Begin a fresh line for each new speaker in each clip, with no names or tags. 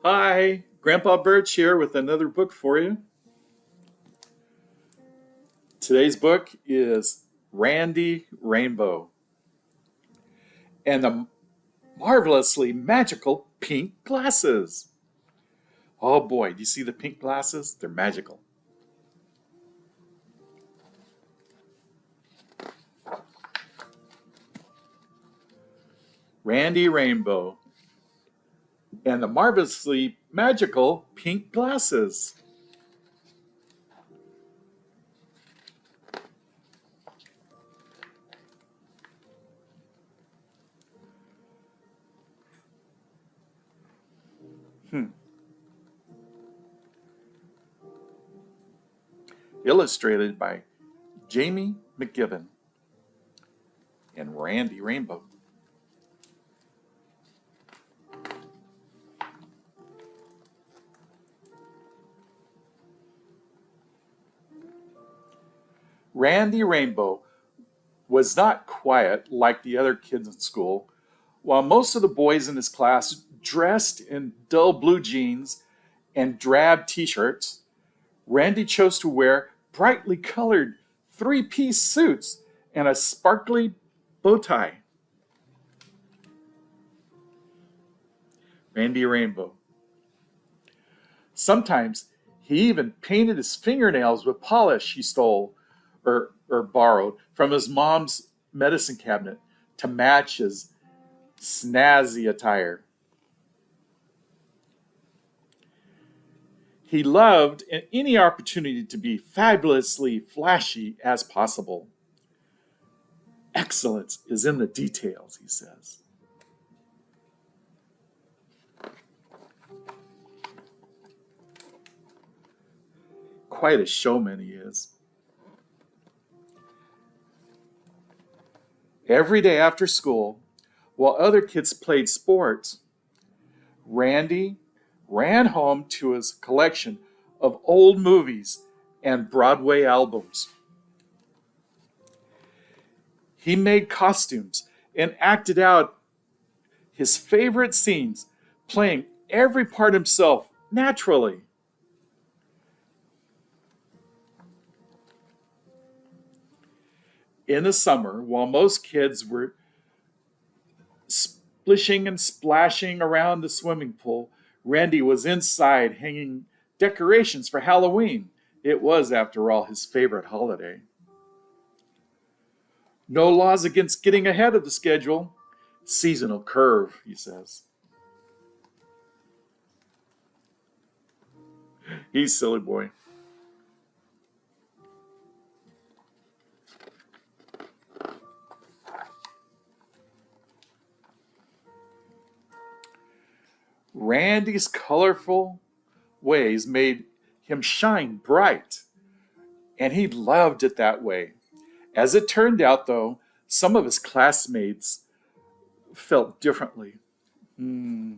Hi, Grandpa Birch here with another book for you. Today's book is Randy Rainbow and the marvelously magical pink glasses. Oh boy, do you see the pink glasses? They're magical. Randy Rainbow and the marvelously magical pink glasses. Hmm. Illustrated by Jamie McGibbon and Randy Rainbow. Randy Rainbow was not quiet like the other kids in school. While most of the boys in his class dressed in dull blue jeans and drab t shirts, Randy chose to wear brightly colored three-piece suits and a sparkly bow tie. Randy Rainbow. Sometimes he even painted his fingernails with polish he stole or borrowed from his mom's medicine cabinet to match his snazzy attire. He loved any opportunity to be fabulously flashy as possible. Excellence is in the details, he says. Quite a showman he is. Every day after school, while other kids played sports, Randy ran home to his collection of old movies and Broadway albums. He made costumes and acted out his favorite scenes, playing every part himself naturally. In the summer, while most kids were splishing and splashing around the swimming pool, Randy was inside hanging decorations for Halloween. It was, after all, his favorite holiday. No laws against getting ahead of the schedule. Seasonal curve, he says. He's silly boy. Randy's colorful ways made him shine bright, and he loved it that way. As it turned out, though, some of his classmates felt differently. I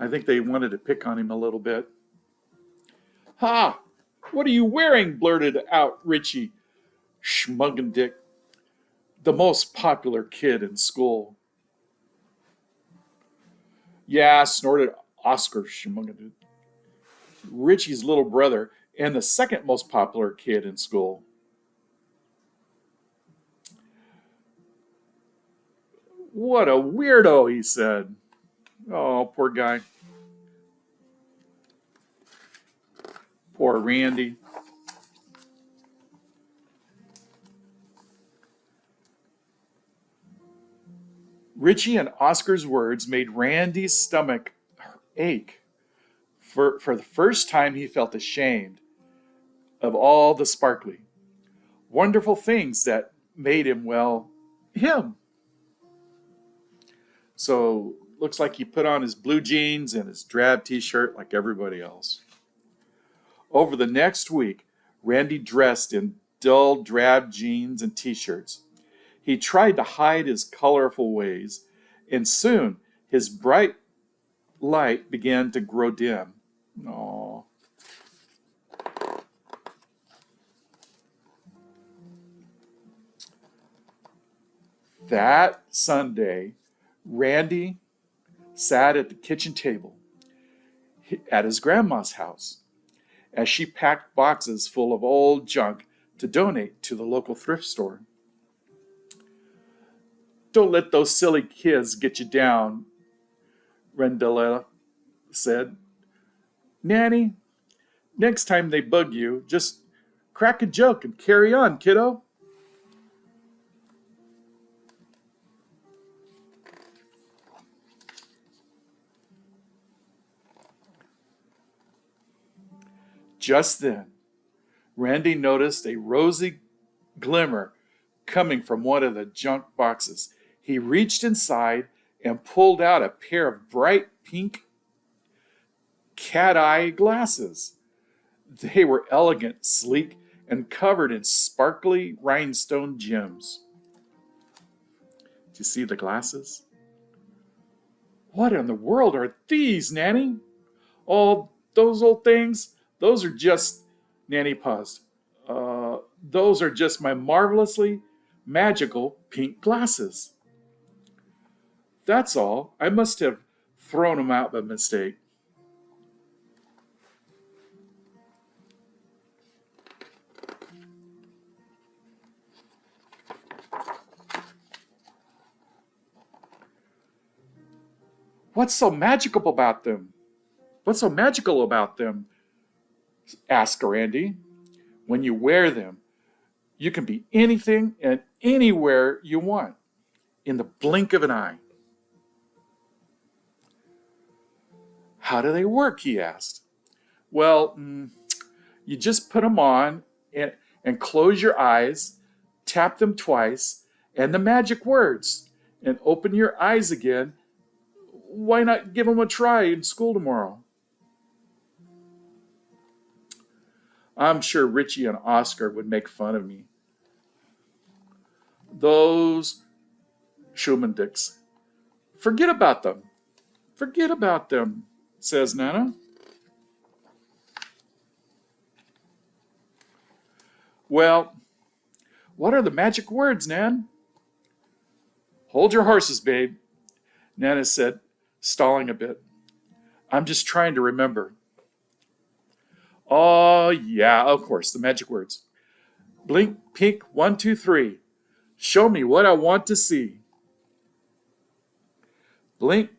think they wanted to pick on him a little bit. Ha! What are you wearing? Blurted out Richie Schmuggendick, the most popular kid in school. Yeah, snorted Oscar Schmuggendick, Richie's little brother and the second most popular kid in school. What a weirdo, he said. Oh, poor guy. Poor Randy. Richie and Oscar's words made Randy's stomach ache. For the first time, he felt ashamed of all the sparkly, wonderful things that made him, well, him. So, looks like he put on his blue jeans and his drab t shirt like everybody else. Over the next week, Randy dressed in dull drab jeans and t shirts. He tried to hide his colorful ways, and soon his bright light began to grow dim. Aww. That Sunday, Randy sat at the kitchen table, at his grandma's house as she packed boxes full of old junk to donate to the local thrift store. Don't let those silly kids get you down, Rendella said. Nanny, next time they bug you, just crack a joke and carry on, kiddo. Just then, Randy noticed a rosy glimmer coming from one of the junk boxes. He reached inside and pulled out a pair of bright pink cat-eye glasses. They were elegant, sleek, and covered in sparkly rhinestone gems. Do you see the glasses? What in the world are these, Nanny? Oh, those old things? Those are just, Nanny paused. Those are just my marvelously magical pink glasses. That's all. I must have thrown them out by mistake. What's so magical about them? What's so magical about them? Asked Randy. When you wear them, you can be anything and anywhere you want in the blink of an eye. How do they work? He asked. Well, you just put them on and close your eyes, tap them twice, and the magic words, and open your eyes again. Why not give them a try in school tomorrow? I'm sure Richie and Oscar would make fun of me. Those showman dicks. Forget about them. Forget about them, says Nana. Well, what are the magic words, Nan? Hold your horses, babe, Nana said, stalling a bit. I'm just trying to remember. Oh, yeah, of course, the magic words. Blink, pink, 1, 2, 3. Show me what I want to see. Blink,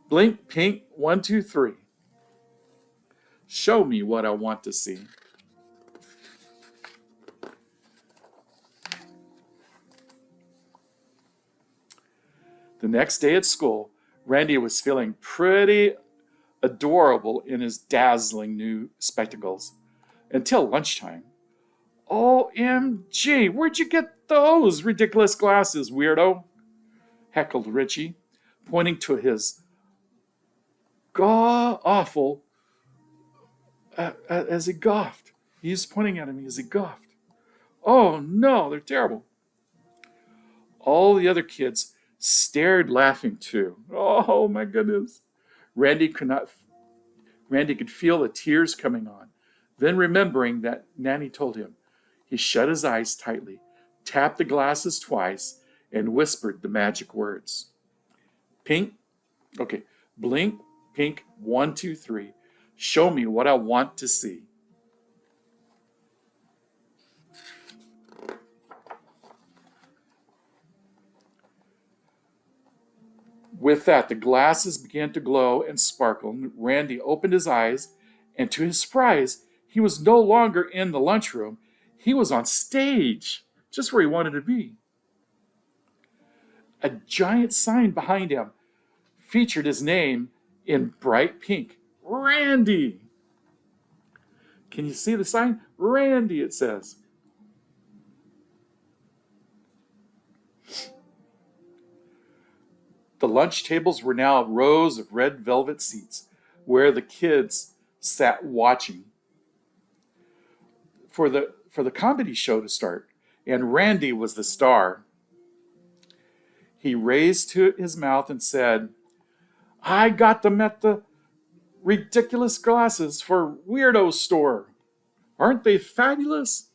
blink, pink, 1, 2, 3. Show me what I want to see. The next day at school, Randy was feeling pretty adorable in his dazzling new spectacles until lunchtime. OMG, where'd you get those ridiculous glasses, weirdo? Heckled Richie, pointing to his awful as he gawked. He was pointing at him as he gawked. Oh no, they're terrible. All the other kids stared laughing too. Oh my goodness. Randy could feel the tears coming on. Then remembering that Nanny told him, he shut his eyes tightly, tapped the glasses twice, and whispered the magic words. Blink, pink, 1, 2, 3. Show me what I want to see. With that, the glasses began to glow and sparkle. Randy opened his eyes, and to his surprise, he was no longer in the lunchroom. He was on stage, just where he wanted to be. A giant sign behind him featured his name in bright pink. Randy! Can you see the sign? Randy, it says. The lunch tables were now rows of red velvet seats where the kids sat watching for the comedy show to start, and Randy was the star. He raised to his mouth and said, I got them at the ridiculous glasses for Weirdo store. Aren't they fabulous?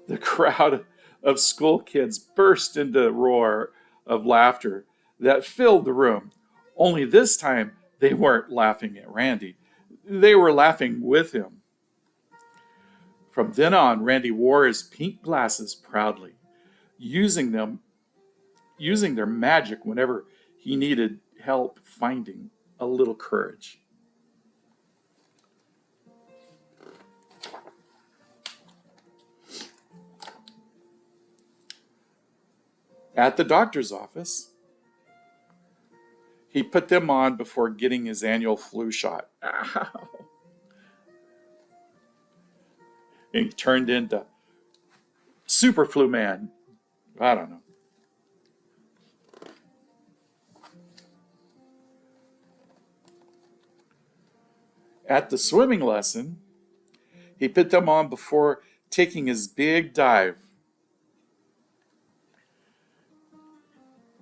The crowd of school kids burst into a roar of laughter that filled the room. Only this time they weren't laughing at Randy. They were laughing with him. From then on, Randy wore his pink glasses proudly, using their magic whenever he needed help finding a little courage. At the doctor's office, he put them on before getting his annual flu shot. Ow. And he turned into Super Flu Man. I don't know. At the swimming lesson, he put them on before taking his big dive.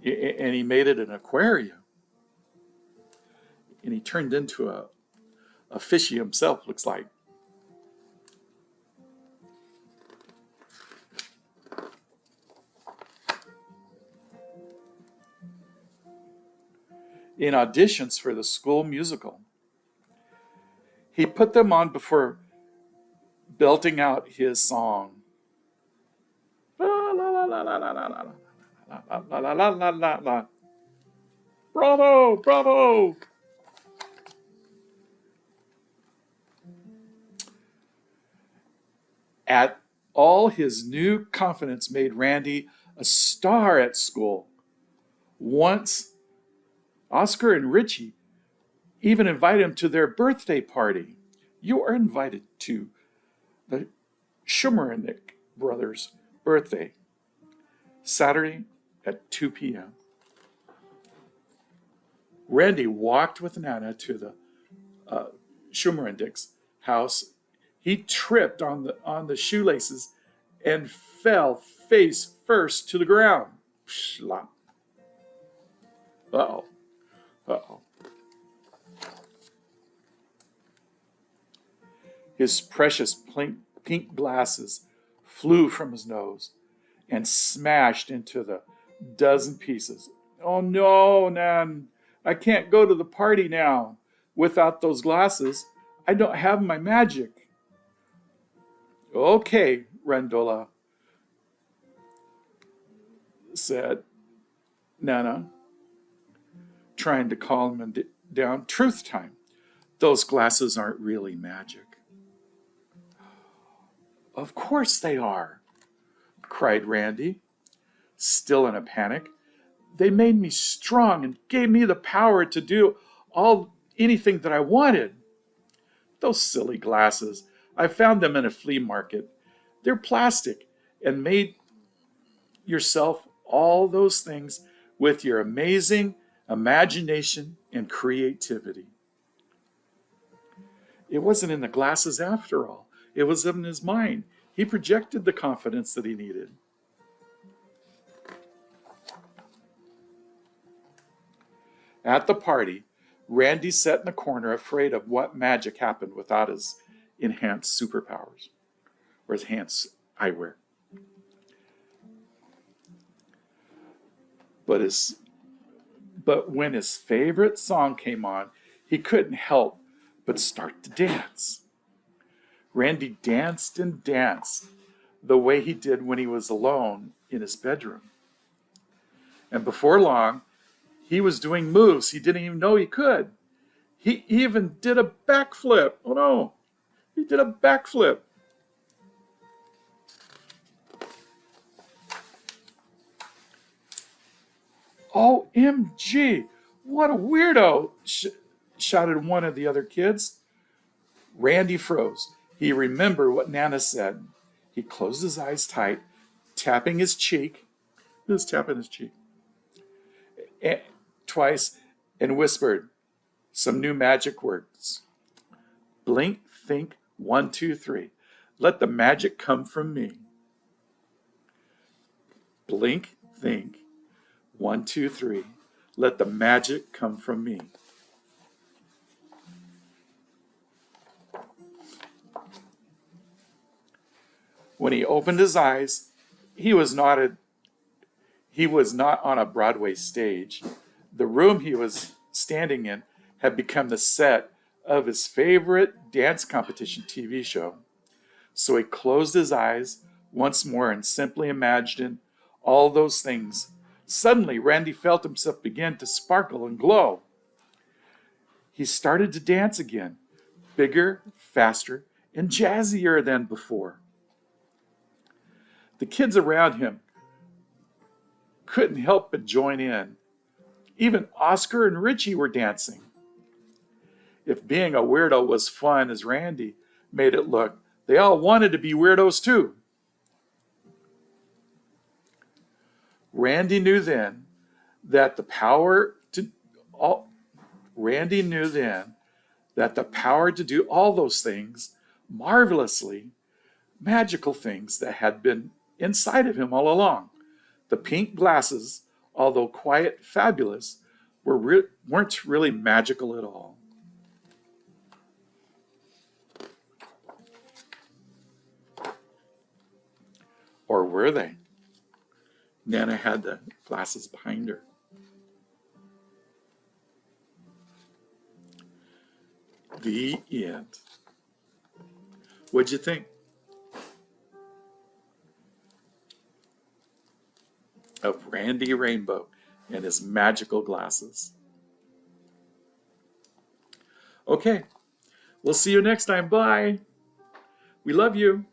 And he made it an aquarium. And he turned into a fishy himself, looks like. In auditions for the school musical, he put them on before belting out his song. La la la la la la la la la la la la la la. Bravo, bravo. At all, his new confidence made Randy a star at school. Once, Oscar and Richie even invited him to their birthday party. You are invited to the Showman brothers' birthday, Saturday at 2 p.m. Randy walked with Nana to the Shumerendik's house. He tripped on the shoelaces and fell face first to the ground. Slop. Uh-oh. Uh-oh. His precious pink glasses flew from his nose and smashed into the dozen pieces. Oh no, Nan. I can't go to the party now. Without those glasses, I don't have my magic. Okay, Rendola, said Nana, trying to calm him down. Truth time. Those glasses aren't really magic. Of course they are, cried Randy, still in a panic. They made me strong and gave me the power to do anything that I wanted. Those silly glasses. I found them in a flea market. They're plastic and made yourself all those things with your amazing imagination and creativity. It wasn't in the glasses after all. It was in his mind. He projected the confidence that he needed. At the party, Randy sat in the corner afraid of what magic happened without his enhanced superpowers or his enhanced eyewear. But when his favorite song came on, he couldn't help but start to dance. Randy danced and danced the way he did when he was alone in his bedroom. And before long, he was doing moves he didn't even know he could. He even did a backflip. Oh no, he did a backflip. OMG, what a weirdo, shouted one of the other kids. Randy froze. He remembered what Nana said. He closed his eyes tight, tapping his cheek. He was tapping his cheek twice and whispered some new magic words. Blink, think, 1, 2, 3. Let the magic come from me. Blink, think, 1, 2, 3. Let the magic come from me. When he opened his eyes, he was not on a Broadway stage. The room he was standing in had become the set of his favorite dance competition TV show. So he closed his eyes once more and simply imagined all those things. Suddenly, Randy felt himself begin to sparkle and glow. He started to dance again, bigger, faster, and jazzier than before. The kids around him couldn't help but join in. Even Oscar and Richie were dancing. If being a weirdo was fun as Randy made it look, they all wanted to be weirdos too. Randy knew then that the power to do all those things, marvelously magical things that had been inside of him all along. The pink glasses, although quite fabulous, weren't really magical at all. Or were they? Nana had the glasses behind her. The end. What'd you think of Randy Rainbow and his magical glasses? Okay, we'll see you next time. Bye. We love you.